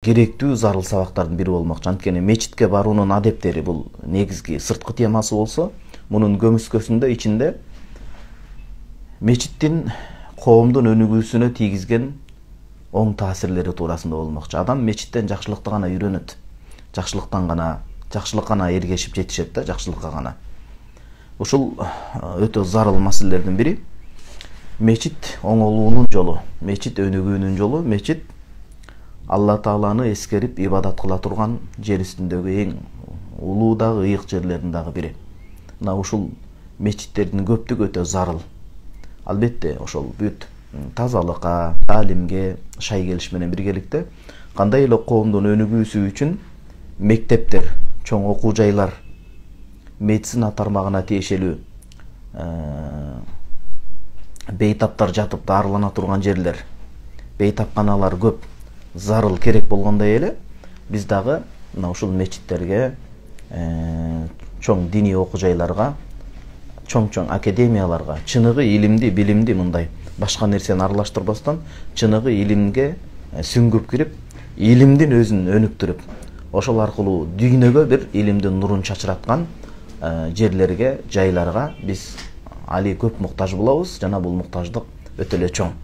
керектүү зарыл сабактардын бири болмокчу. Анткени мечитке баруунун адептери бул негизги сырткы темасы болсо, мунун көмүскөсүндө ичинде мечиттин коомдун өнүгүүсүнө тийгизген оң таасирлери туурасында болмокчу. Адам мечиттен жакшылыкты гана үйрөнөт. Жакшылыкка гана эргешип жетишет да, жакшылыкка гана. Ушул өтө зарыл маселелердин бири. Мечит оңолуунун жолу, мечит өнүгүүнүн жолу, мечит Алла Тааланы эскерип ибадат кыла турган жер үстүндөгү эң улуу дагы ыйык жерлердин дагы бири. Мына ушул мечиттердин көптүгү өтө зарыл. Албетте, ошол бүт тазалыкка, таалимге шай келиш менен биргеликте кандай эле коомдун өнүгүүсү үчүн мектептер, чоң окуу жайлар, медицина тармагына тиешелүү бейтаптар жатып дарылана турган жерлер, бейтапканалар көп, зарыл керек болгондой эле биз дагы мына ушул мечиттерге, чоң диний окуу жайларга, чоң академияларга, чыныгы илимди, билимди мындай башка нерсени аралаштырбастан, чыныгы илимге сүңгүп кирип, илимдин өзүн өнүктүрүп, ошол аркылуу дүйнөгө бир илимдин нурун чачыраткан жерлерге, жайларга биз али көп муктаж болобуз, жана бул муктаждык өтө эле чоң.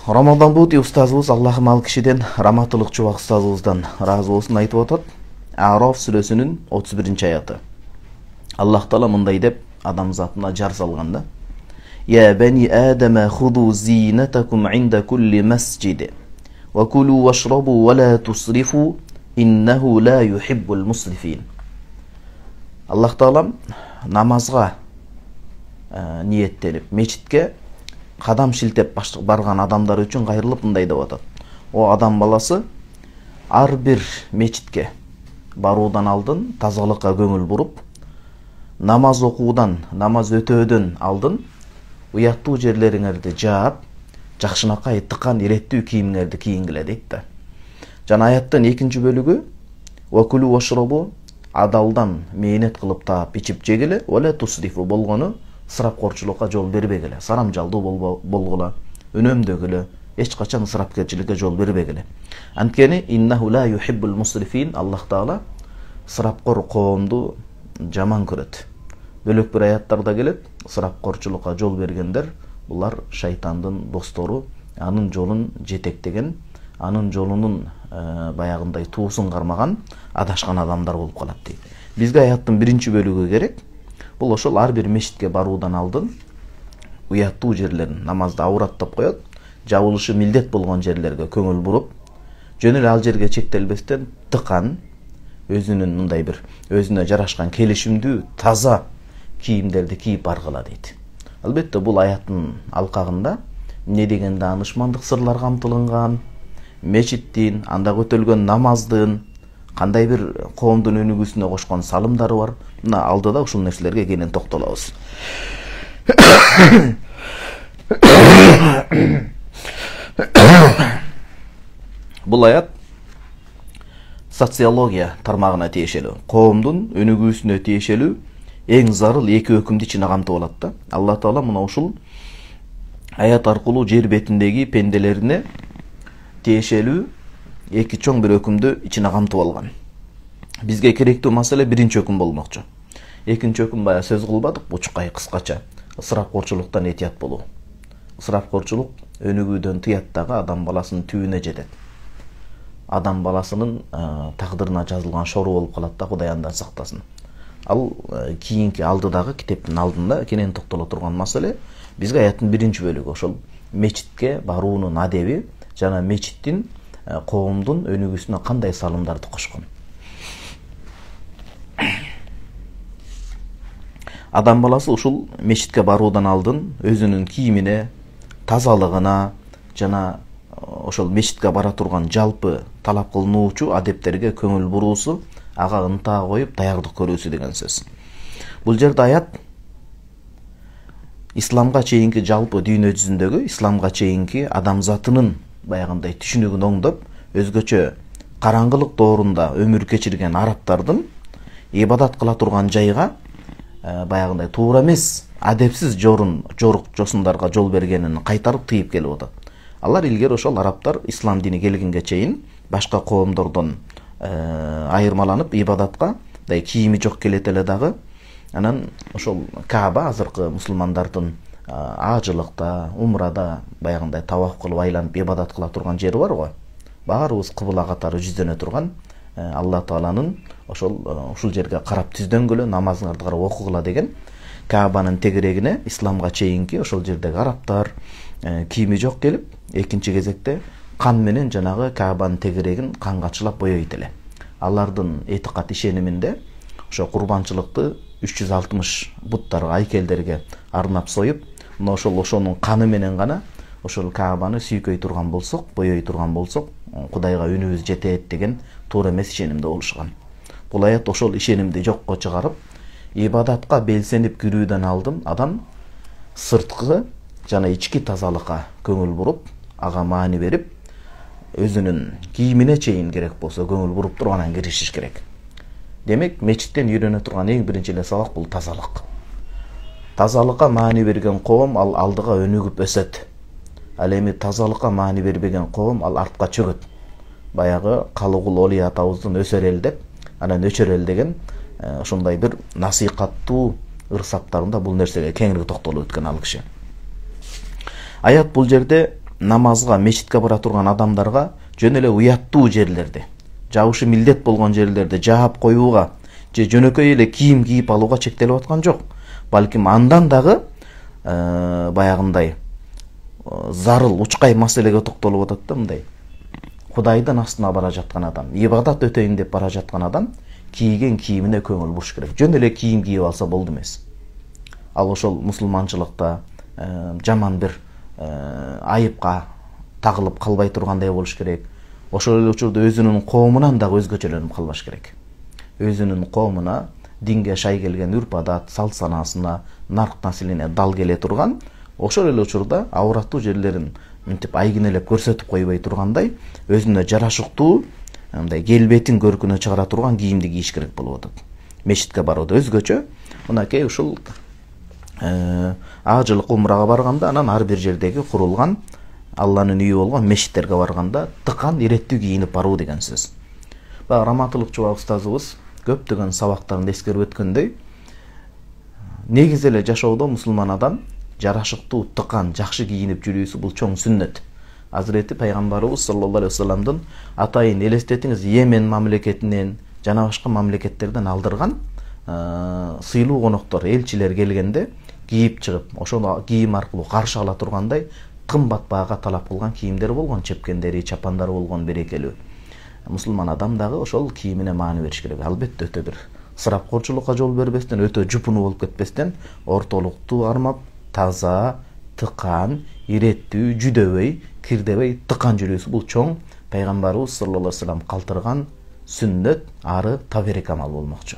Рамадан Бути устазыбыз Аллахым ал кишиден, раматылык чубак устазыбыздан ыраазы болсун, айтып атат. Араф сүрөсүнүн 31-аяты. Аллах Таала мындай деп адамзатына жар салган да. Я бани Адама худу зинатакум инда кулли масджид. Ва кулу вашрабу ва ла тусрифу иннаху ла юхиббул мусрифин. Аллах Таала намазга ниеттелип, мечитке кадам шилтеп барган адамдар үчүн кайрылып мындай деп атат. О адам баласы, ар бир мечитке баруудан алдын тазалыкка көңүл буруп, намаз окуудан, намаз өтөөдөн алдын уяттуу жерлериңерди жаап, жакшынакай тыккан иреттүү кийимиңерди кийингиле дейт да. Жана аяттын 2-нчи бөлүгү вакулу вашрабу, адалдан мээнет кылып таап ичип жегиле, оля тусрифу болгону ысырапкорчулукка жол бербегиле, сарамжалдуу болгула, үнөмдөгүлө, эч качан ысырапкерчиликке жол бербегиле. Анткени иннаху ла юхиббул мусрифин, Аллах Таала ысырапкор коомду жаман көрөт. Бөлөк бир аяттарда келет, ысырапкорчулукка жол бергендер булар шайтандын достору, анын жолун жетектеген, анын жолунун баягындай туусун кармаган адашкан адамдар болуп калат дейт. Бизге аяттын 1-нчи бөлүгү керек. Бул ошол ар бир мечитке баруудан алдын уяттуу жерлерин, намазды аураттап коет, жабылышы милдет болгон жерлерге көңүл буруп, жөн эле ал жерге чектелбестен тыкан, өзүнүн мындай бир өзүнө жарашкан келишимдүү, таза кийимдерди кийип баргыла дейт. Албетте бул аяттын алкагында эмне деген даанышмандык сырлар камтылынган, мечиттин, анда өтөлгөн намаздын, кандай бир коомдун өнүгүүсүнө кошкон салымдары бар. Мына алдыда ушул нерселерге кенен токтолобуз. Бул аят социология тармагына тиешелүү, коомдун өнүгүүсүнө тиешелүү эң зарыл 2 өкүмдү ичине камтып алат да. Алла Таала мына ушул аят аркылуу жер бетиндеги пенделерине тиешелүү 2 чоң бир өкүмдү ичине камтып алган. Бизге керектүү маселе 1-нчи өкүм болмокчу. 2-нчи өкүм бая сөз кылбадык, бучкай кыскача. Ысырапкорчулуктан этият болуу. Ысырапкорчулук өнүгүүдөн тыят дагы адам баласынын түбүнө жетет. Адам баласынын тагдырына жазылган шору болуп калат да, Кудай андан сактасын. Ал кийинки алдыдагы китептин алдында кенен токтоло турган маселе бизге аяттын 1-нчи бөлүгү ошол мечитке баруунун адеби жана мечиттин коомдун өнүгүүсүнө кандай салымдарды кошкон. Адам баласы ушул мечитке баруудан алдын өзүнүн кийимине, тазалыгына жана ошол мечитке бара турган жалпы талап кылынуучу адептерге көңүл буруусу, ага ынтаа коюп даярдык көрүүсү деген сөз. Бул жерде аят исламга чейинки жалпы дүйнө жүзүндөгү, исламга чейинки адамзатынын баягындай түшүнүгүн оңдоп, өзгөчө караңгылык доорунда өмүр кечирген арабтардын ибадат кыла турган жайга баягындай туура эмес, адепсиз жорук жосундарга жол бергенин кайтарып тыйып келип атат. Алар илгери ошол арабтар ислам дини келгенге чейин башка коомдордон айырмаланып ибадатка кийими жок келет эле дагы. Анан ошол Кааба азыркы мусулмандардын ажылыкта, умрада баягындай таваф кылып айланып ибадат кыла турган жери бар го. Баарыбыз кыбыла катары жүздөнө турган Алла Тааланын ушул жерге карап түздөнгөлө намазыңарды карап окугула деген Каабанын тегерегине исламга чейинки ошол жердеги арабтар кийими жок келип, экинчи кезекте кан менен жанагы Каабанын тегерегин канга чылап боёйт эле. Алардын этикат ишениминде ошо курбанчылыкты 360 буттарга, айкелдерге арнап союп, ошонун каны менен гана ошол Каабаны сүйкөй турган болсок, боёй турган болсок, Кудайга үнүбүз жетет деген туура эмес ишенимде болушкан. Бул аят ошол ишенимди жокко чыгарып, ибадатка белсенип кирүүдөн алдын адам сырткы жана ички тазалыкка көңүл буруп, ага маани берип, өзүнүн кийимине чейин керек болсо көңүл буруп туруп анан киришиш керек. Демек, мечиттен үйрөнө турган эң биринчи эле сабак бул тазалык. Тазалыкка маани берген коом ал алдыга өнүгүп өсөт. Ал эми тазалыкка маани бербеген коом ал артка чөгөт. Баягы Калыгул Олий атабыздын өсөр эл деп, анан өчөр эл деген ошондой бир насыйкаттуу ырсаптарында бул нерсеге кеңири токтолуп өткөн ал киши. Аят бул жерде намазга, мечитке бара турган адамдарга жөн эле уяттуу жерлерди, жабышы милдет болгон жерлерди жаап коюуга же жөнөкөй эле кийим кийип алууга чектелип аткан жок. Балким андан дагы баягындай зарыл, учкай маселеге токтолуп атат да, мындай. Кудайдын астына бара жаткан адам, ибадат өтөйүн деп бара жаткан адам кийген кийимине көңүл буруш керек. Жөн эле кийим кийип алса болду эмес. Ал ошол мусулманчылыкта жаман бир айыпка тагылып калбай тургандай болуш керек. Ошол эле учурда өзүнүн коомунан дагы өзгөчөлөнүп калбаш керек. Өзүнүн коомуна, динге шай келген үрп-адат, салт санасына, нарк насилине дал келе турган, ошол эле учурда авраттуу жерлерин мынтип айгинелеп көрсөтүп койбой тургандай, өзүнө жарашыктуу, мындай келбетин көркүнө чыгара турган кийимди кийиш керек болуп атат. Мечитке барууда өзгөчө, мынакей ушул ажылык умрага барганда, анан ар бир жердеги курулган Алланын үйү болгон мечиттерге барганда тыкан иреттүү кийинип баруу деген сөз. Баягы Раматылык Чубак устазыбыз көптөгөн сабактарын эскерип өткөндөй, негизи эле жашоодо мусулман адам жарашыктуу, тыкан, жакшы кийинип жүрүүсү бул чоң сүннөт. Азырети пайгамбарыбыз саллаллаху алейхи вассаламдын атайын элестетиңиз, Йемен мамлекетинен жана башка мамлекеттерден алдырган сыйлуу коноктор, элчилер келгенде кийип чыгып, ошол кийим аркылуу каршы ала тургандай кымбат баага талап кылган кийимдер болгон, чепкендери, чапандары болгон берекелүү. Мусулман адам дагы ошол кийимине маани бериш керек. Албетте өтө бир ысырапкорчулукка жол бербестен, өтө жупунуу болуп кетпестен, ортолукту армап, таза, тыкан, иреттүү, жүдөбөй, кирдебей, тыкан жүрүүсү бул чоң пайгамбарыбыз саллаллаху алейхи вассалам калтырган сүннөт, ары таберек амал болмокчу.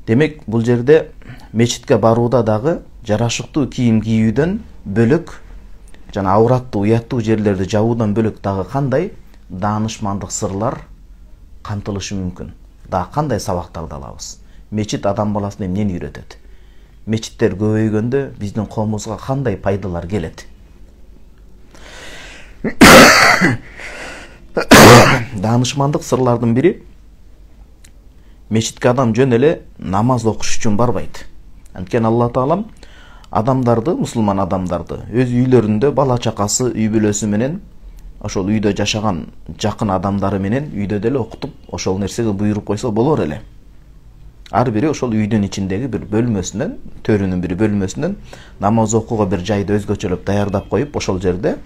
Демек, бул жерде мечитке барууда дагы жарашыктуу кийим кийүүдөн бөлөк жана авраттуу, уяттуу жерлерди жабуудан бөлөк дагы кандай даанышмандык сырлар камтылышы мүмкүн? Дагы кандай сабактарды алабыз? Мечит адам баласына эмнени үйрөтөт? Мечиттер көбөйгөндө биздин коомубузга кандай пайдалар келет? Даанышмандык сырлардын бири, мечитке адам жөн эле намаз окуш үчүн барбайт. Анткени Алла Таалам адамдарды, мусулман адамдарды өз үйлөрүндө бала чакасы, үй бүлөсү менен, ошол үйдө жашаган жакын адамдары менен үйдө деле окутуп, ошол нерсеге буйруп койсо болор эле. Ар бири ошол үйдүн ичиндеги бир бөлмөсүнөн, төрүнүн бир бөлмөсүнөн намаз окууга бир жайды өзгөчөлөп даярдап коюп, ошол жерде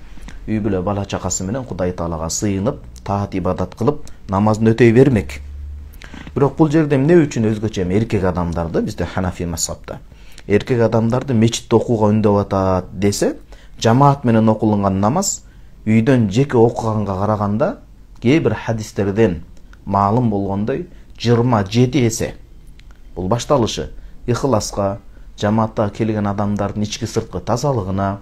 үй бүлө бала чакасы менен Кудай Таалага сыйынып, таат ибадат кылып, намазын өтөй бермек. Бирок бул жерде эмне үчүн өзгөчө эркек адамдарды, бизде Ханафи мазхабта эркек адамдарды мечитте окууга үндөп атат десе, жамаат менен окулунган намаз үйдөн жеке окуганга караганда кээ бир хадистерден маалым болгондой 27 эсе бул башталышы ихласка, жамаатта келген адамдардын ички сырткы тазалыгына,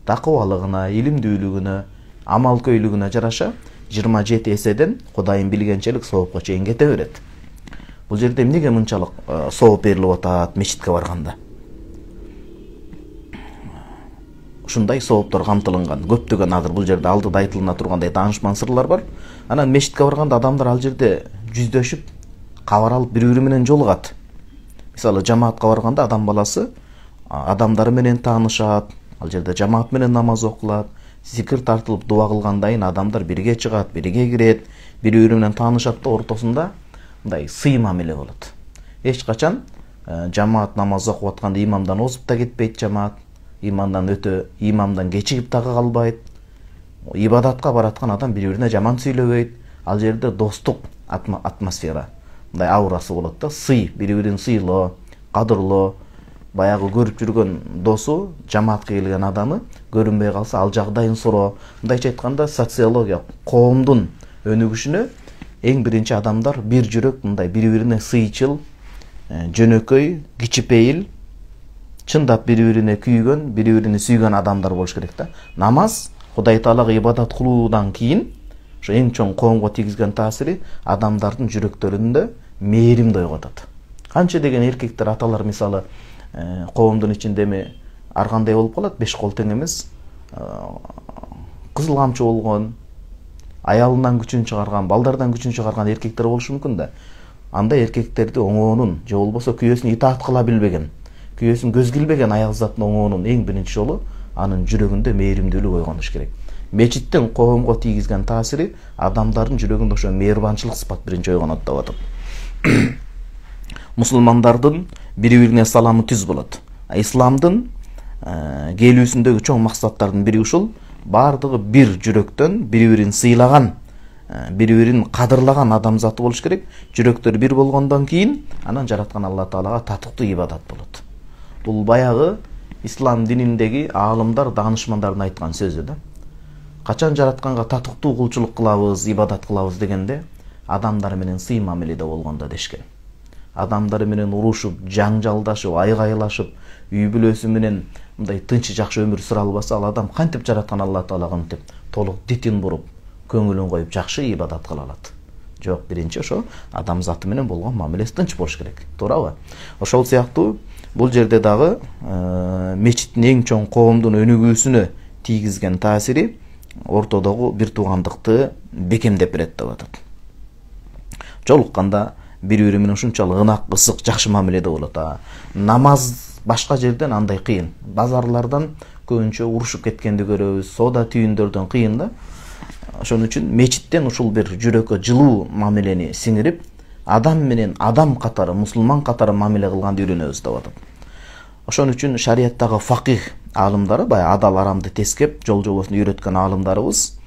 такыбалыгына, илимдүүлүгүнө, амалкөйлүгүнө жараша 27 эседен Кудайын билгенчелик соопко чейин кете берет. Бул жерде эмнеге мынчалык сооп берилип атат мечитке барганда? ушундай сооптор камтылынган. Көптөгөн азыр бул жерде алдыда айтылына тургандай таанышман сырлар бар. Анан мечитке барганда адамдар ал жерде жүздөшүп, кабар алып бири-бири менен жолугат. Мисалы жамаатка барганда адам баласы адамдары менен таанышат, ал жерде жамаат менен намаз окулат, зикир тартылып дуа кылгандайын адамдар бирге чыгат, бирге кирет, бири-бири менен таанышат да ортосунда мындай сый мамиле болот. Эч качан жамаат намаз окуп атканда имамдан озуп да кетпейт жамаат, имамдан кечигип дагы калбайт. Ибадатка бараткан адам бири-бирине жаман сүйлөбөйт. Ал жерде достук атмосфера, мындай аурасы болот да, сый, бири-бирин сыйлоо, кадырлоо. Баягы көрүп жүргөн досу, жамаатка келген адамы көрүнбөй калса ал жагдайын суроо. Мындайча айтканда социология, коомдун өнүгүшүнө эң биринчи адамдар бир жүрөк, мындай бири-бирине сыйчыл, жөнөкөй, кичипейил, чындап бири-бирине күйгөн, бири-бирини сүйгөн адамдар болуш керек да. Намаз Кудай Таалага ибадат кылуудан кийин ошо эң чоң коомго тийгизген таасири адамдардын жүрөктөрүндө мээримди ойготот. Канча деген эркектер, аталар мисалы коомдун ичинде ар кандай болуп калат, беш кол тең эмес, кызыл камчы болгон, аялынан күчүн чыгарган, балдардан күчүн чыгарган эркектер болушу мүмкүн да. Андай эркектерди оңоонун же болбосо күйөөсүн итаат кыла билбеген, күйөөсүн көз килбеген аял затын оңоонун эң биринчи жолу анын жүрөгүндө мээримдүүлүк ойгонуш керек. Мечиттин коомго тийгизген таасири адамдардын жүрөгүндө ошо мээрбанчылык сыпат биринчи ойгонот деп атат. Мусулмандардын бири-бирине саламы түз болот. Исламдын келүүсүндөгү чоң максаттардын бири ушул, бардыгы бир жүрөктөн бири-бирин сыйлаган, бири-бирин кадырлаган адамзаты болуш керек. Жүрөктөр бир болгондон кийин анан жараткан Алла Таалага татыктуу ибадат болот. Бул баягы ислам дининдеги аалымдар, даанышмандардын айткан сөзү да. Качан жаратканга татыктуу кулчулук кылабыз, ибадат кылабыз дегенде, адамдар менен сый мамиледе болгондо дешкен. Адамдар менен урушуп, жаңжалдашып, айгайлашып, үй бүлөсү менен мындай тынч жакшы өмүр сүрө албаса, ал адам кантип жараткан Алла Таалага ынтип толук дитин буруп, көңүлүн коюп жакшы ибадат кыла алат? Жок, биринчи ошо адам заты менен болгон мамилеси тынч болуш керек. Туурабы? Ошол сыяктуу бул жерде дагы мечиттин эң чоң коомдун өнүгүүсүнө тийгизген таасири ортодогу бир туугандыкты бекемдеп берет деп атат. Жолукканда бири-бири менен ушунчалык ынак, ысык, жакшы мамиледе болот. Намаз башка жерден андай кыйын. Базарлардан көбүнчө урушуп кеткенди көрөбүз, соода түйүндөрдөн кыйын да. Ошон үчүн мечиттен ушул бир жүрөккө жылуу мамилени сиңирип, адам менен адам катары, мусулман катары мамиле кылганды үйрөнөбүз деп атат. Ошон үчүн шарияттагы факих аалымдары, баягы адал арамды тескеп, жол жобосун үйрөткөн аалымдарыбыз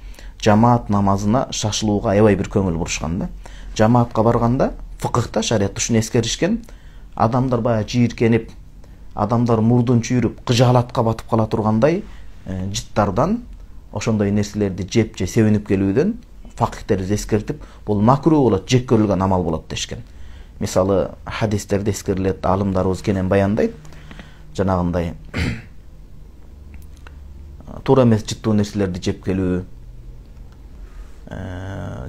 жамаат намазына шашылууга аябай бир көңүл бурушкан да. Жамаатка барганда фыкыхта, шариятта ушуну эскеришкен, адамдар баягы жийиркенип, адамдар мурдун чүйрүп, кыжаалатка батып кала тургандай жыттардан, ошондой нерселерди жеп же себинип келүүдөн факихтер эскертип, бул макруу болот, жек көрүлгөн амал болот дешкен. Мисалы хадистерде эскерилет, аалымдарыбыз кенен баяндайт, жанагындай туура эмес жыттуу нерселерди жеп келүү,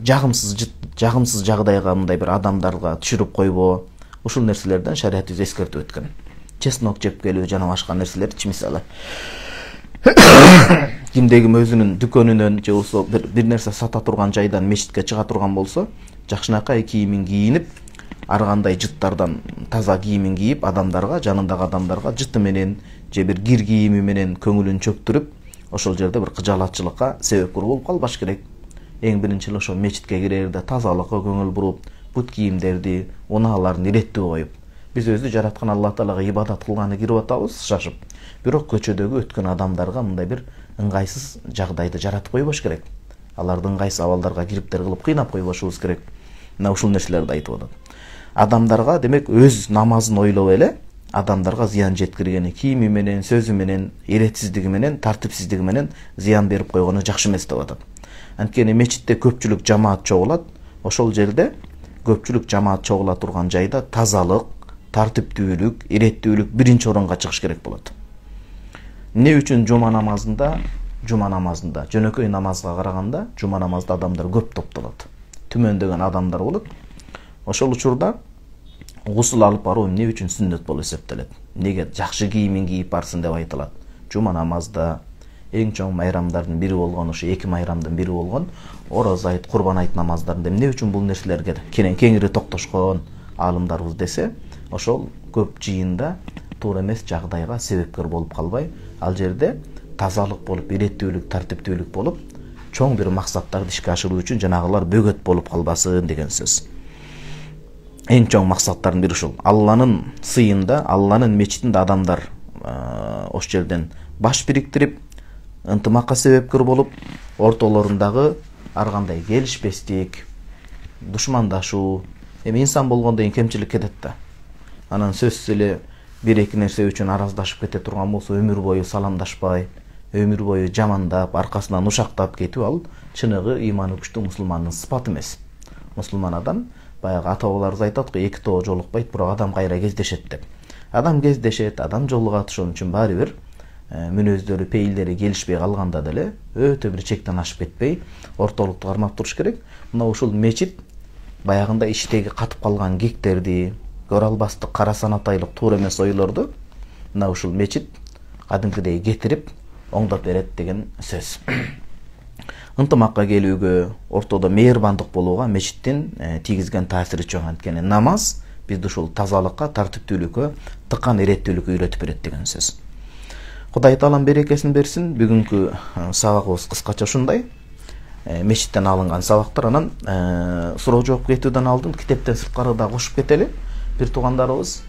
жагымсыз жагдайга мындай бир адамдарга түшүрүп койбоо, ушул нерселерден шарият эскертип өткөн. Чеснок жеп келүү жана башка нерселерди, мисалы кимдегим өзүнүн дүкөнүнөн же болсо бир нерсе сата турган жайдан мечитке чыга турган болсо, жакшынакай кийимин кийинип, ар кандай жыттардан таза кийимин кийип, адамдарга, жанындагы адамдарга жыты менен же бир кир кийими менен көңүлүн чөктүрүп, ошол жерде бир кыжаалатчылыкка себепкер болуп калбаш керек. Эң биринчи эле ошо мечитке кирерде тазалыкка көңүл буруп, бут кийимдерди, унааларын иреттүү коюп, биз өзү жараткан Алла Таалага ибадат кылганы кирип атабыз, шашып. Бирок көчөдөгү өткөн адамдарга мындай бир ыңгайсыз жагдайды жаратып койбош керек. Аларды ыңгайсыз абалдарга кириптер кылып кыйнап койбошубуз керек. Мына ушул нерселерди айтып атат. Адамдарга демек өз намазын ойлоп эле, адамдарга зыян жеткиргени, кийими менен, сөзү менен, иретсиздиги менен, тартипсиздиги менен зыян берип койгону жакшы эмес деп атат. Анткени мечитте көпчүлүк жамаат чогулат, ошол жерде көпчүлүк жамаат чогула турган жайда тазалык, тартиптүүлүк, иреттүүлүк биринчи орунга чыгыш керек болот. Эмне үчүн жума намазында жөнөкөй намазга караганда жума намазда адамдар көп топтолот, түмөндөгөн адамдар болот. Ошол учурда гусул алып баруу эмне үчүн сүннөт болуп эсептелет? Неге жакшы кийимин кийип барсын деп айтылат? Жума намазда эң чоң майрамдардын бири болгон, ошо 2 майрамдын бири болгон Ороз айт, Курбан айт намаздарында эмне үчүн бул нерселерге кеңири токтошкон аалымдарыбыз десе, ошол көп жыйында туура эмес жагдайга себепкер болуп калбай, ал жерде тазалык болуп, иреттүүлүк, тартиптүүлүк болуп, чоң бир максаттарды ишке ашыруу үчүн жанагылар бөгөт болуп калбасын деген сөз. Эң чоң максаттардын бири ушул. Алланын сыйында, Алланын мечитинде адамдар ош жерден баш бириктирип, ынтымакка себепкер болуп, ортолорундагы ар кандай келишпестик, душмандашуу, эми инсан болгондон кийин кемчилик кетет да. Анан сөзсүз эле бир-эки нерсе үчүн араздашып кете турган болсо, өмүр бою саламдашпай, өмүр бою жамандап, аркасынан ушактап кетүү ал чыныгы ыйманы күчтүү мусулмандын сыпаты эмес. Мусулман адам баягы ата-бабаларыбыз айтат го, эки тоо жолукпайт, бирок адам кайра кездешет деп. Адам кездешет, адам жолугат, ошон үчүн баары бир мүнөздөрү, пейилдери келишпей калганда деле өтө бир чектен ашып кетпей, ортолукту кармап туруш керек. Мына ушул мечит баягында иштеги катып калган кектерди, көрө албастык, кара санатайлык, туура эмес ойлорду мына ушул мечит кадимкидей кетирип, оңдоп берет деген сөз. Ынтымакка келүүгө, ортодо мээрбандык болууга мечиттин тийгизген таасири чоң. Анткени намаз бизди ушул тазалыкка, тартиптүүлүккө, тыккан иреттүүлүккө үйрөтүп берет деген сөз. Кудай таалам берекесин берсин. Бүгүнкү сабагыбыз кыскача ушундай. Мечиттен алынган сабактар. Анан суроо жооп кетүүдөн алдын китептен сырткары да кошуп кетели. Бир туугандарыбыз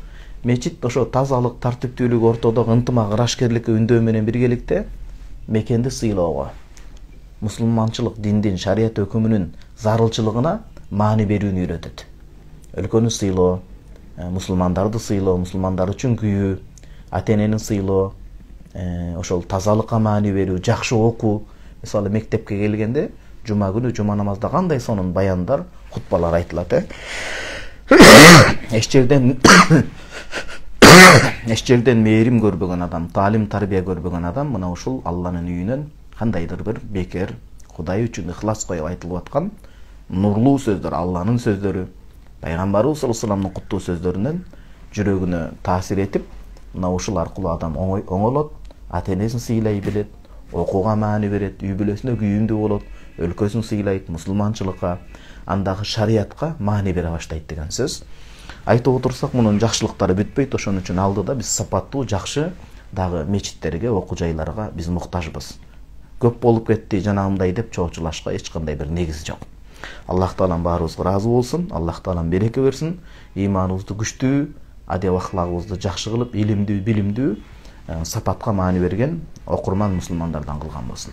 мечит ошо тазалык, тартиптүүлүк, ортодогу ынтымак, ырашкерликке үндөө менен биргеликте мекенди сыйлоого, мусулманчылык диндин, шарият өкүмүнүн зарылчылыгына маани берүүнү үйрөтөт. Өлкөнү сыйлоо, мусулмандарды сыйлоо, мусулмандар үчүн күйүү, ата-энени сыйлоо, ошол тазалыкка маани берүү, жакшы окуу. Мисалы мектепке келгенде жума күнү жума намазда кандай сонун баяндар, хутбалар айтылат, Эч жерден мээрим көрбөгөн адам, таалим тарбия көрбөгөн адам мына ушул Алланын үйүнөн кандайдыр бир бекер, Кудай үчүн ыхлас коюп айтылып аткан нурлуу сөздөр, Алланын сөздөрү, пайгамбарыбыз саллаллаху алейхи вассаламдын куттуу сөздөрүнөн жүрөгүнө таасир этип, мына ушул аркылуу адам оңолот, ата-энесин сыйлай билет, окууга маани берет, үй бүлөсүнө күйүмдүү болот, өлкөсүн сыйлайт, мусулманчылыкка, андагы шариятка маани бере баштайт деген сөз. Айтып отурсак, мунун жакшылыктары бүтпөйт, ошон үчүн алдыда биз сапаттуу, жакшы дагы мечиттерге, окуу жайларга биз муктажбыз. Көп болуп кетти жанагындай деп чоочулашка эч кандай бир негиз жок. Аллах таалам баарыбызга ыраазы болсун, Аллах таалам береке берсин, ыйманыбызды күчтүү, адеп ахлагыбызды жакшы кылып, илимдүү, билимдүү, сапатка маани берген окурман мусулмандардан кылган болсун.